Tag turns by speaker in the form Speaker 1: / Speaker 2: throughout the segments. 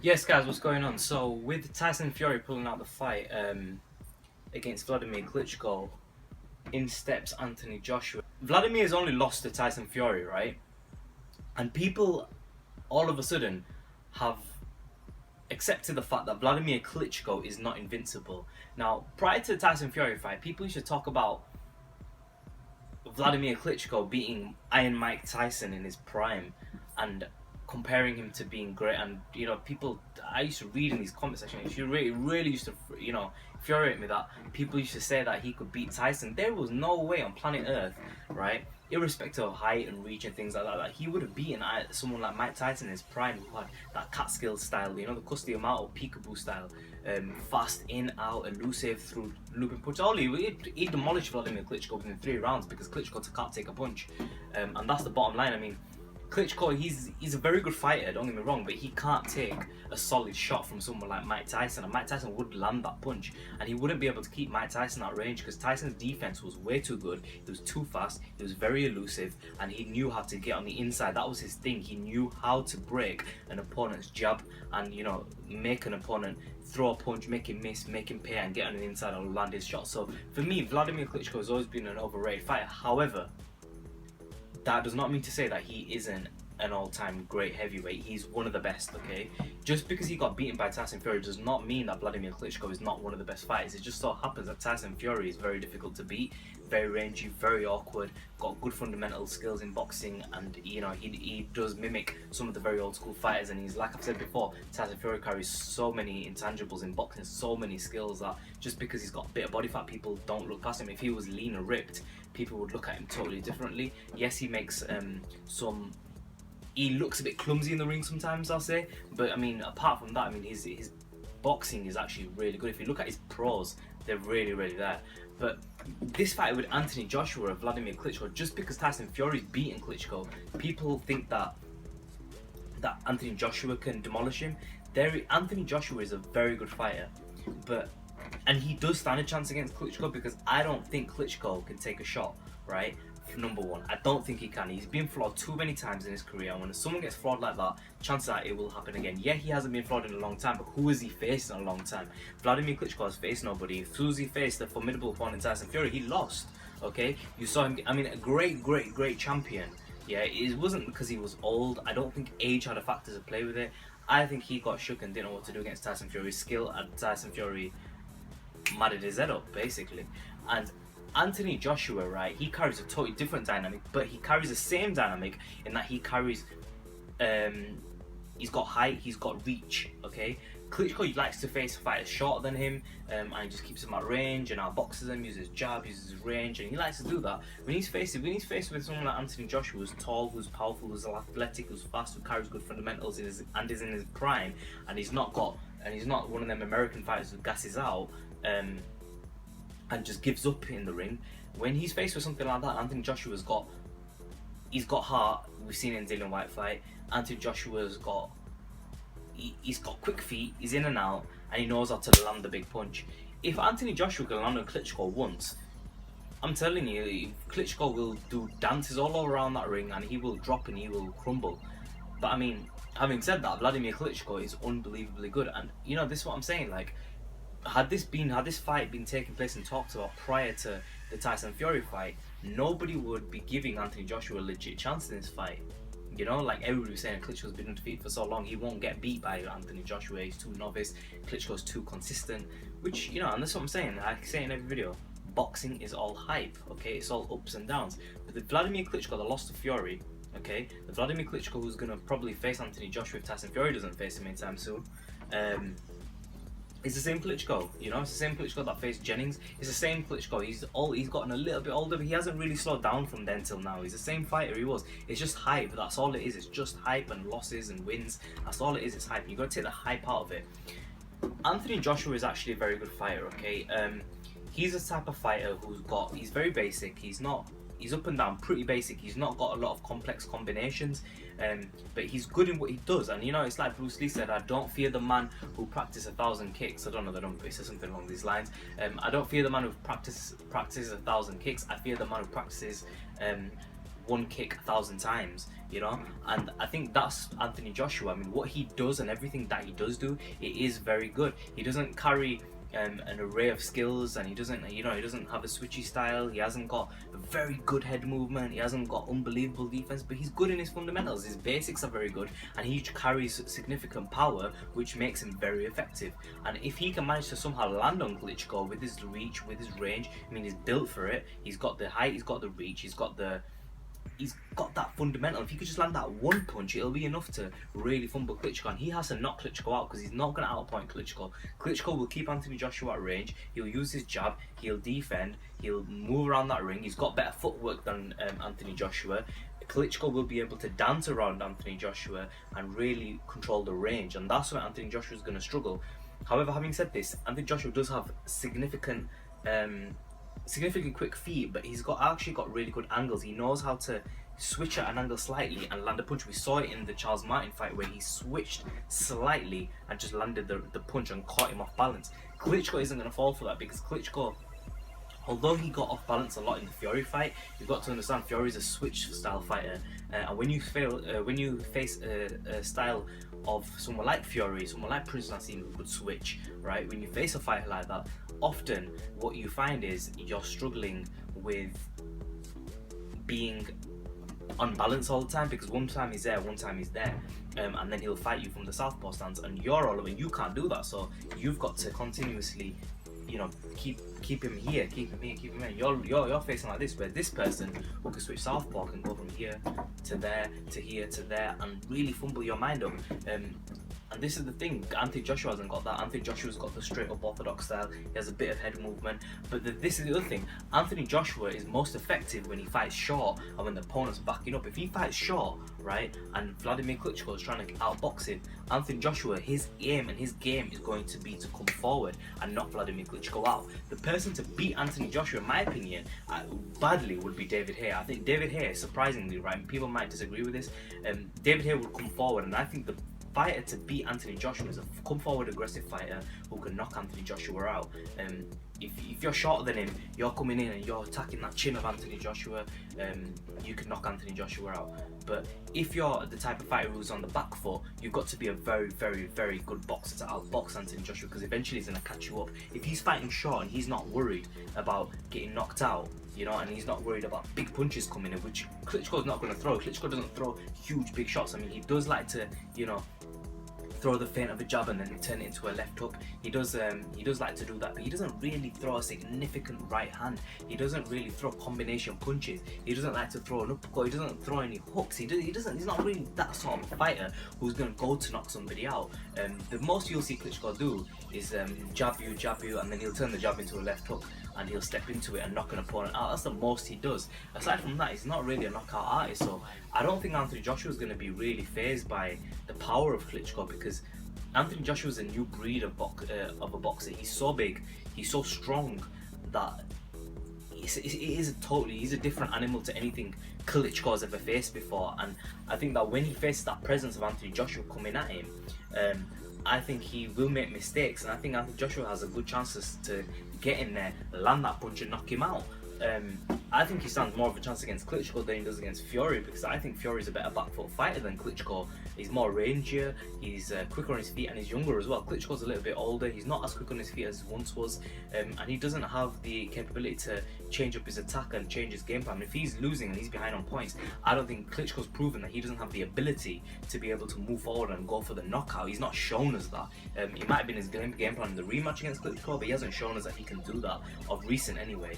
Speaker 1: Yes, guys, what's going on? So, with Tyson Fury pulling out the fight against Vladimir Klitschko, in steps Anthony Joshua. Vladimir has only lost to Tyson Fury, right? And people all of a sudden have accepted the fact that Vladimir Klitschko is not invincible. Now, prior to the Tyson Fury fight, people used to talk about Wladimir Klitschko beating Iron Mike Tyson in his prime and comparing him to being great. And people, I used to read in these comment sections, it really used to infuriate me that people used to say that he could beat Tyson. There was no way on planet Earth, right, irrespective of height and reach and things like that, that he would have beaten someone like Mike Tyson in his prime, who had that Catskill style, the custody Amato peekaboo style, fast in, out, elusive through looping punch. He demolished Vladimir Klitschko within 3 rounds because Klitschko can't take a punch, and that's the bottom line. I mean, Klitschko, he's a very good fighter, don't get me wrong, but he can't take a solid shot from someone like Mike Tyson, and Mike Tyson would land that punch, and he wouldn't be able to keep Mike Tyson at range because Tyson's defense was way too good. He was too fast, he was very elusive, and he knew how to get on the inside. That was his thing. He knew how to break an opponent's jab and make an opponent throw a punch, make him miss, make him pay, and get on the inside and land his shot. So for me, Vladimir Klitschko has always been an overrated fighter. However, that does not mean to say that he isn't an all-time great heavyweight. He's one of the best, okay? Just because he got beaten by Tyson Fury does not mean that Vladimir Klitschko is not one of the best fighters. It just so happens that Tyson Fury is very difficult to beat, very rangy, very awkward, got good fundamental skills in boxing, and he does mimic some of the very old school fighters. And he's, like I've said before, Tyson Fury carries so many intangibles in boxing, so many skills, that just because he's got a bit of body fat, people don't look past him. If he was lean and ripped, people would look at him totally differently. Yes, he makes he looks a bit clumsy in the ring sometimes, I'll say, but I mean, apart from that, I mean, his boxing is actually really good. If you look at his pros, they're really there. But this fight with Anthony Joshua and Vladimir Klitschko, just because Tyson Fury's beating Klitschko, people think that Anthony Joshua can demolish him. Anthony Joshua is a very good fighter, and he does stand a chance against Klitschko, because I don't think Klitschko can take a shot, right? Number one, I don't think he can. He's been flawed too many times in his career, and when someone gets flawed like that, chances are it will happen again. Yeah, he hasn't been flawed in a long time, but who has he faced in a long time? Vladimir Klitschko has faced nobody. As soon as he faced the formidable opponent Tyson Fury, he lost. Okay, you saw him. I mean, a great champion. Yeah, it wasn't because he was old. I don't think age had a factor to play with it. I think he got shook and didn't know what to do against Tyson Fury's skill, and Tyson Fury madded his head up, basically. And Anthony Joshua, right, he carries a totally different dynamic, but he carries the same dynamic in that he carries, he's got height, he's got reach, okay? Klitschko likes to face fighters shorter than him, and he just keeps them at range and outboxes them, uses jab, uses his range, and he likes to do that. When he's faced with someone like Anthony Joshua, who's tall, who's powerful, who's athletic, who's fast, who carries good fundamentals, and is in his prime, and he's not one of them American fighters who gasses out, and just gives up in the ring. When he's faced with something like that, Anthony Joshua's got heart. We've seen it in Dillian White fight. Anthony Joshua's got quick feet. He's in and out, and he knows how to land the big punch. If Anthony Joshua can land on Klitschko once, I'm telling you, Klitschko will do dances all around that ring, and he will drop and he will crumble. But I mean, having said that, Vladimir Klitschko is unbelievably good, and this is what I'm saying. Like, had this fight been taking place and talked about prior to the Tyson Fury fight, nobody would be giving Anthony Joshua a legit chance in this fight. Like everybody was saying, Klitschko's been undefeated for so long, he won't get beat by Anthony Joshua. He's too novice. Klitschko's too consistent. Which and that's what I'm saying. I say in every video, boxing is all hype. Okay, it's all ups and downs. But the Vladimir Klitschko that lost to Fury, okay, the Vladimir Klitschko who's gonna probably face Anthony Joshua if Tyson Fury doesn't face him anytime soon, it's the same Klitschko, it's the same Klitschko that faced Jennings. It's the same Klitschko. He's gotten a little bit older, but he hasn't really slowed down from then till now. He's the same fighter he was. It's just hype. That's all it is. It's just hype and losses and wins. That's all it is. It's hype. You got to take the hype out of it. Anthony Joshua is actually a very good fighter. Okay, he's a type of fighter he's very basic. He's up and down, pretty basic. He's not got a lot of complex combinations, but he's good in what he does. And it's like Bruce Lee said, I don't fear the man who practices 1,000 kicks. I don't know, he said something along these lines. I don't fear the man who practices 1,000 kicks. I fear the man who practices one kick 1,000 times, you know. And I think that's Anthony Joshua. I mean, what he does and everything that he does do, it is very good. He doesn't carry an array of skills, and he doesn't, you know, he doesn't have a switchy style. He hasn't got a very good head movement. He hasn't got unbelievable defense, but he's good in his fundamentals. His basics are very good, and he carries significant power, which makes him very effective. And if he can manage to somehow land on Klitschko with his reach, with his range, I mean, he's built for it. He's got the height, he's got the reach, he's got that fundamental. If he could just land that one punch, it'll be enough to really fumble Klitschko, and he has to knock Klitschko out, because he's not going to outpoint Klitschko. Klitschko will keep Anthony Joshua at range. He'll use his jab, he'll defend, he'll move around that ring. He's got better footwork than Anthony Joshua. Klitschko will be able to dance around Anthony Joshua and really control the range, and that's where Anthony Joshua is going to struggle. However, having said this, Anthony Joshua does have significant quick feet, but he's actually got really good angles. He knows how to switch at an angle slightly and land a punch. We saw it in the Charles Martin fight, where he switched slightly and just landed the punch and caught him off balance. Klitschko isn't going to fall for that, because Klitschko, although he got off balance a lot in the Fury fight, you've got to understand Fury's a switch style fighter, and when you face a style of someone like Fury, someone like Prince Nassim, who could switch, right? When you face a fighter like that, often what you find is you're struggling with being on balance all the time, because one time he's there, one time he's there, and then he'll fight you from the southpaw stance, and you're all over. You can't do that, so you've got to continuously, you know, keep him here, keep him here, keep him here. You're facing like this, where this person who can switch southpaw can go from here to there to here to there and really fumble your mind up. And this is the thing, Anthony Joshua hasn't got that. Anthony Joshua's got the straight up orthodox style. He has a bit of head movement, but this is the other thing. Anthony Joshua is most effective when he fights short and when the opponent's backing up. If he fights short, right, and Wladimir Klitschko is trying to outbox him, Anthony Joshua, his aim and his game is going to be to come forward and knock Wladimir Klitschko out. The person to beat Anthony Joshua, in my opinion, badly, would be David Haye. I think David Haye, surprisingly, right, people might disagree with this, David Haye would come forward, and I think the fighter to beat Anthony Joshua is a come forward aggressive fighter who can knock Anthony Joshua out. If you're shorter than him, you're coming in and you're attacking that chin of Anthony Joshua, you can knock Anthony Joshua out. But if you're the type of fighter who's on the back foot, you've got to be a very, very, very good boxer to outbox Anthony Joshua, because eventually he's going to catch you up. If he's fighting short and he's not worried about getting knocked out, you know, and he's not worried about big punches coming in, which Klitschko's not going to throw. Klitschko doesn't throw huge, big shots. I mean, he does like to, you know, throw the feint of a jab and then turn it into a left hook. He does like to do that, but he doesn't really throw a significant right hand. He doesn't really throw combination punches. He doesn't like to throw an uppercut. He doesn't throw any hooks. He's not really that sort of fighter who's going to go to knock somebody out. The most you'll see Klitschko do is jab you, and then he'll turn the jab into a left hook, and he'll step into it and knock an opponent out. That's the most he does. Aside from that, he's not really a knockout artist, so I don't think Anthony Joshua is going to be really phased by the power of Klitschko, because Anthony Joshua is a new breed of a boxer. He's so big, he's so strong, that he's a different animal to anything Klitschko has ever faced before. And I think that when he faces that presence of Anthony Joshua coming at him, I think he will make mistakes, and I think Anthony Joshua has a good chance to get in there, land that punch and knock him out. I think he stands more of a chance against Klitschko than he does against Fury, because I think Fury's a better back foot fighter than Klitschko. He's more rangier, he's quicker on his feet, and he's younger as well. Klitschko's a little bit older, he's not as quick on his feet as he once was, and he doesn't have the capability to change up his attack and change his game plan. If he's losing and he's behind on points, I don't think Klitschko's proven that he doesn't have the ability to be able to move forward and go for the knockout. He's not shown us that. It might have been his game plan in the rematch against Klitschko, but he hasn't shown us that he can do that, of recent anyway.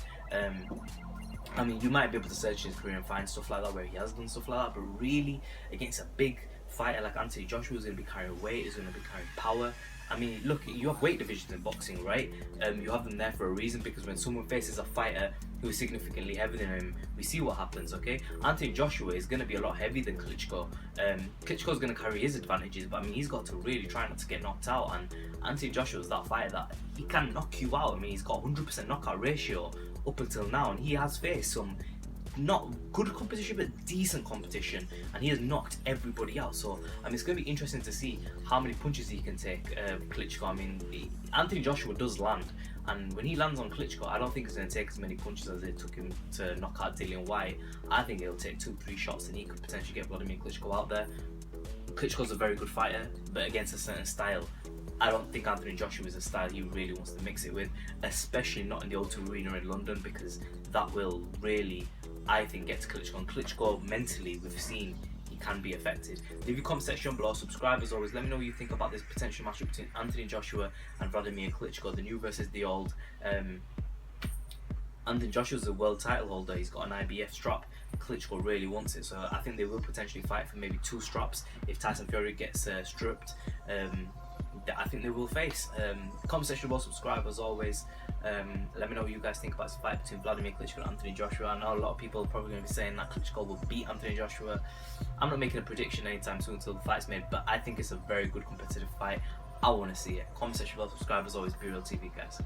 Speaker 1: I mean, you might be able to search his career and find stuff like that where he has done stuff like that, but really, against a big fighter like Anthony Joshua, who's going to be carrying weight, is going to be carrying power. I mean, look, you have weight divisions in boxing, right? You have them there for a reason, because when someone faces a fighter who is significantly heavier than him, we see what happens, okay? Anthony Joshua is going to be a lot heavier than Klitschko. Klitschko's going to carry his advantages, but I mean, he's got to really try not to get knocked out, and Anthony Joshua's that fighter that he can knock you out. I mean, he's got 100% knockout ratio up until now, and he has faced some not good competition, but decent competition, and he has knocked everybody out. So I mean, it's going to be interesting to see how many punches he can take. Klitschko. I mean, Anthony Joshua does land, and when he lands on Klitschko, I don't think it's going to take as many punches as it took him to knock out Dillian Whyte. I think it'll take 2-3 shots, and he could potentially get Wladimir Klitschko out there. Klitschko's a very good fighter, but against a certain style. I don't think Anthony Joshua is a style he really wants to mix it with, especially not in the O2 Arena in London, because that will really, I think, get to Klitschko. And Klitschko, mentally, we've seen he can be affected. Leave your comment section below, subscribe as always, let me know what you think about this potential matchup between Anthony Joshua and Wladimir Klitschko, the new versus the old. Anthony Joshua's a world title holder, he's got an IBF strap. Klitschko really wants it, so I think they will potentially fight for maybe 2 straps if Tyson Fury gets stripped. I think they will face. Comment section below, subscribe as always. Let me know what you guys think about this fight between Wladimir Klitschko and Anthony Joshua. I know a lot of people are probably going to be saying that Klitschko will beat Anthony Joshua. I'm not making a prediction anytime soon until the fight's made, but I think it's a very good competitive fight. I want to see it. Comment section below, subscribe as always. Be Real TV, guys.